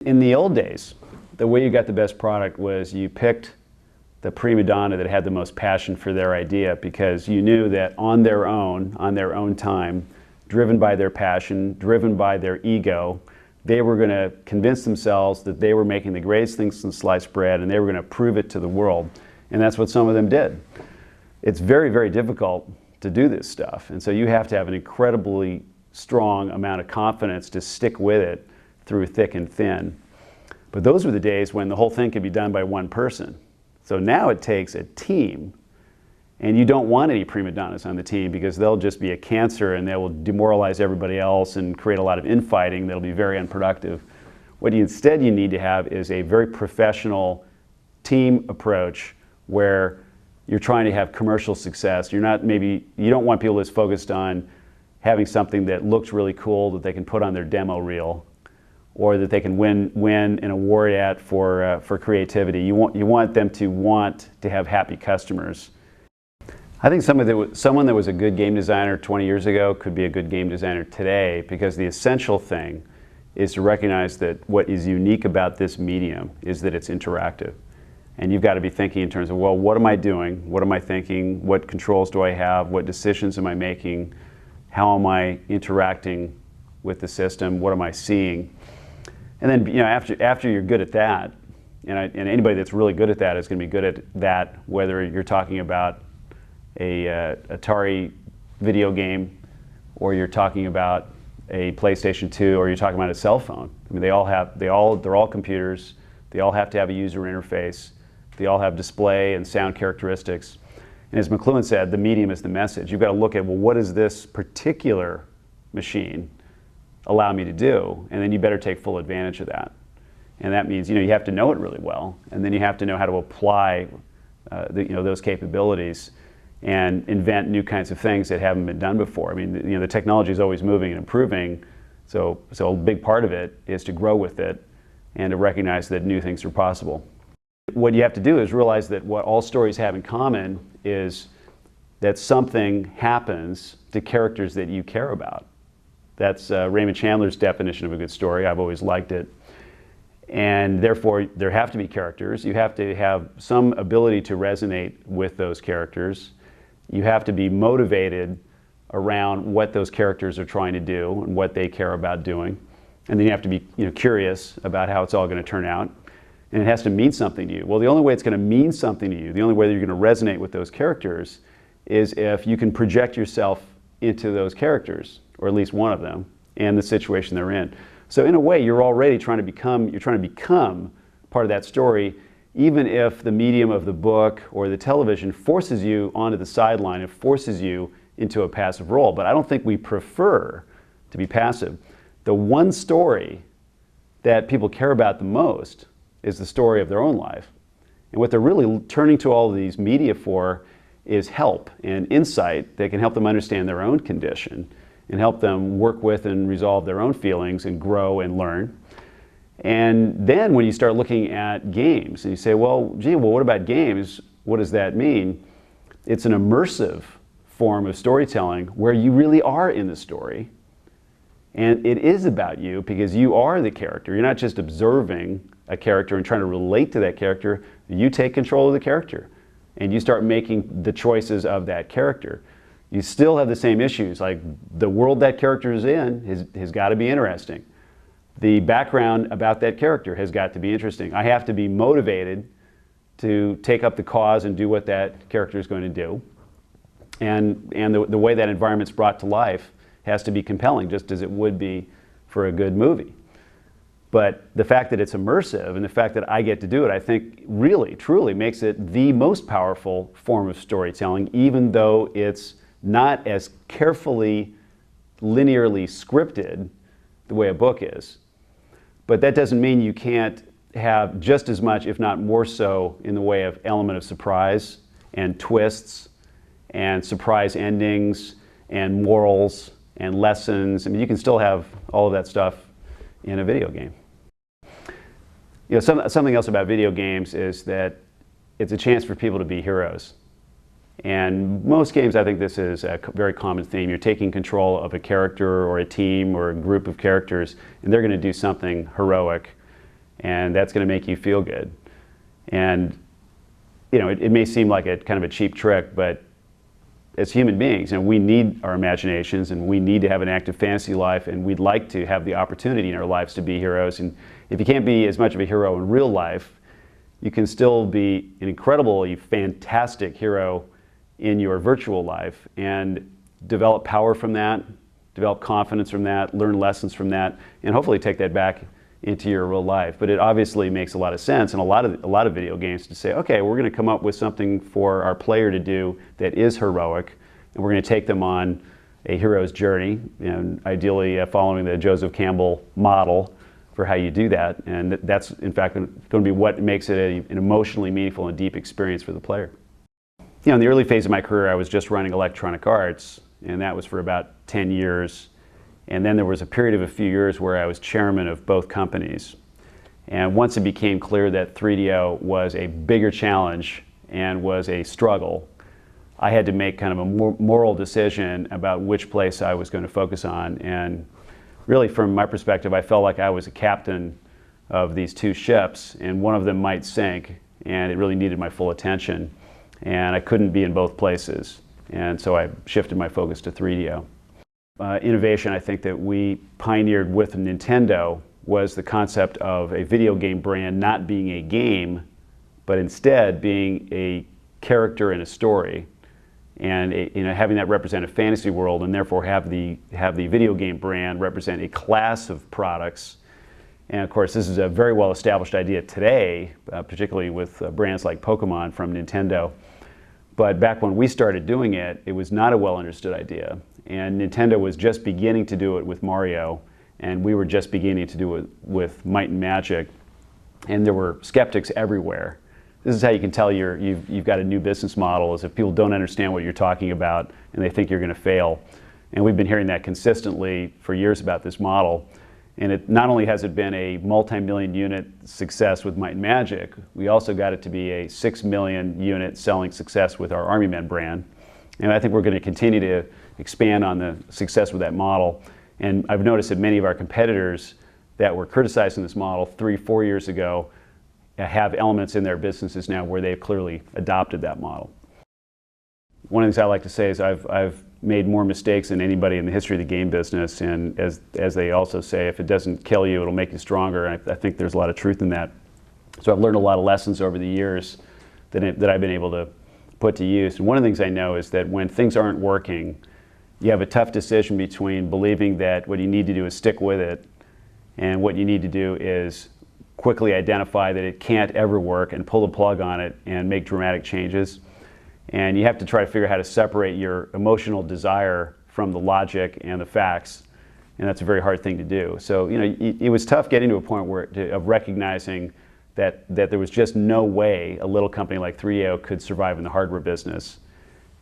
In the old days, the way you got the best product was you picked the prima donna that had the most passion for their idea, because you knew that on their own time, driven by their passion, driven by their ego, they were going to convince themselves that they were making the greatest things since sliced bread, and they were going to prove it to the world. And that's what some of them did. It's very, very difficult to do this stuff, and so you have to have an incredibly strong amount of confidence to stick with it through thick and thin. But those were the days when the whole thing could be done by one person. So now it takes a team, and you don't want any prima donnas on the team, because they'll just be a cancer and they will demoralize everybody else and create a lot of infighting that'll be very unproductive. What instead you need to have is a very professional team approach where you're trying to have commercial success. You don't want people that's focused on having something that looks really cool that they can put on their demo reel, or that they can win an award at for creativity. You want them to want to have happy customers. I think someone that was a good game designer 20 years ago could be a good game designer today, because the essential thing is to recognize that what is unique about this medium is that it's interactive. And you've got to be thinking in terms of, well, what am I doing? What am I thinking? What controls do I have? What decisions am I making? How am I interacting with the system? What am I seeing? And then, after you're good at that, and anybody that's really good at that is going to be good at that, whether you're talking about a Atari video game, or you're talking about a PlayStation 2, or you're talking about a cell phone. I mean, they're all computers. They all have to have a user interface. They all have display and sound characteristics. And as McLuhan said, the medium is the message. You've got to look at, well, what does this particular machine allow me to do? And then you better take full advantage of that. And that means, you have to know it really well, and then you have to know how to apply those capabilities and invent new kinds of things that haven't been done before. I mean, the technology is always moving and improving, so a big part of it is to grow with it and to recognize that new things are possible. What you have to do is realize that what all stories have in common is that something happens to characters that you care about. That's Raymond Chandler's definition of a good story. I've always liked it. And therefore, there have to be characters. You have to have some ability to resonate with those characters. You have to be motivated around what those characters are trying to do and what they care about doing. And then you have to be curious about how it's all going to turn out. And it has to mean something to you. Well, the only way it's going to mean something to you, the only way that you're going to resonate with those characters, is if you can project yourself into those characters, or at least one of them, and the situation they're in. So in a way, you're already trying to become part of that story, even if the medium of the book or the television forces you onto the sideline, it forces you into a passive role. But I don't think we prefer to be passive. The one story that people care about the most is the story of their own life. And what they're really turning to all of these media for is help and insight that can help them understand their own condition and help them work with and resolve their own feelings and grow and learn. And then when you start looking at games and you say, well, what about games? What does that mean? It's an immersive form of storytelling where you really are in the story. And it is about you, because you are the character. You're not just observing a character and trying to relate to that character. You take control of the character and you start making the choices of that character. You still have the same issues, like the world that character is in has got to be interesting. The background about that character has got to be interesting. I have to be motivated to take up the cause and do what that character is going to do. And the way that environment's brought to life has to be compelling, just as it would be for a good movie. But the fact that it's immersive and the fact that I get to do it, I think really, truly makes it the most powerful form of storytelling, even though it's not as carefully, linearly scripted the way a book is. But that doesn't mean you can't have just as much, if not more so, in the way of element of surprise and twists and surprise endings and morals and lessons. I mean, you can still have all of that stuff in a video game. Something else about video games is that it's a chance for people to be heroes. And most games, I think this is a very common theme. You're taking control of a character or a team or a group of characters, and they're going to do something heroic. and that's going to make you feel good. And you know, it may seem like a kind of a cheap trick, but as human beings, you know, we need our imaginations, and we need to have an active fantasy life, and we'd like to have the opportunity in our lives to be heroes. And if you can't be as much of a hero in real life, you can still be an incredibly fantastic hero in your virtual life and develop power from that, develop confidence from that, learn lessons from that, and hopefully take that back into your real life. But it obviously makes a lot of sense in a lot of video games to say, okay, we're going to come up with something for our player to do that is heroic, and we're going to take them on a hero's journey, and ideally following the Joseph Campbell model for how you do that. And that's in fact going to be what makes it an emotionally meaningful and deep experience for the player. You know, in the early phase of my career, I was just running Electronic Arts, and that was for about 10 years. And then there was a period of a few years where I was chairman of both companies. And once it became clear that 3DO was a bigger challenge and was a struggle, I had to make kind of a moral decision about which place I was going to focus on. And really, from my perspective, I felt like I was a captain of these two ships, and one of them might sink, and it really needed my full attention. And I couldn't be in both places. And so I shifted my focus to 3DO. Innovation, I think, that we pioneered with Nintendo was the concept of a video game brand not being a game, but instead being a character in a story, and you know, having that represent a fantasy world, and therefore have the video game brand represent a class of products. And of course, this is a very well established idea today, particularly with brands like Pokemon from Nintendo. But back when we started doing it, it was not a well understood idea. And Nintendo was just beginning to do it with Mario, and we were just beginning to do it with Might and Magic. And there were skeptics everywhere. This is how you can tell you've got a new business model, is if people don't understand what you're talking about and they think you're going to fail. And we've been hearing that consistently for years about this model. And it not only has it been a multi-million unit success with Might and Magic, we also got it to be a 6 million unit selling success with our Army Men brand. And I think we're going to continue to expand on the success with that model. And I've noticed that many of our competitors that were criticizing this model 3-4 years ago have elements in their businesses now where they've clearly adopted that model. One of the things I like to say is I've made more mistakes than anybody in the history of the game business, and as they also say, if it doesn't kill you, it'll make you stronger. And I think there's a lot of truth in that. So I've learned a lot of lessons over the years that I've been able to put to use. And one of the things I know is that when things aren't working, you have a tough decision between believing that what you need to do is stick with it, and what you need to do is quickly identify that it can't ever work and pull the plug on it and make dramatic changes. And you have to try to figure out how to separate your emotional desire from the logic and the facts, and that's a very hard thing to do. So you know, it was tough getting to a point of recognizing that there was just no way a little company like 3DO could survive in the hardware business.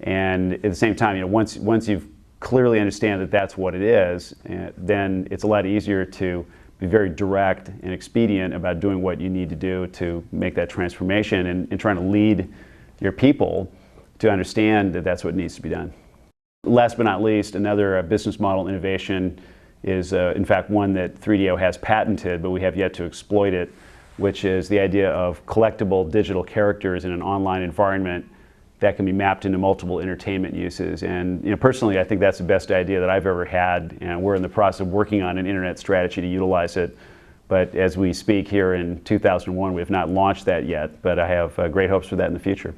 And at the same time, you know, once you've clearly understand that that's what it is, then it's a lot easier to be very direct and expedient about doing what you need to do to make that transformation, and trying to lead your people to understand that that's what needs to be done. Last but not least, another business model innovation is in fact one that 3DO has patented, but we have yet to exploit it, which is the idea of collectible digital characters in an online environment that can be mapped into multiple entertainment uses. And you know, personally, I think that's the best idea that I've ever had, and we're in the process of working on an internet strategy to utilize it. But as we speak here in 2001, we have not launched that yet, but I have great hopes for that in the future.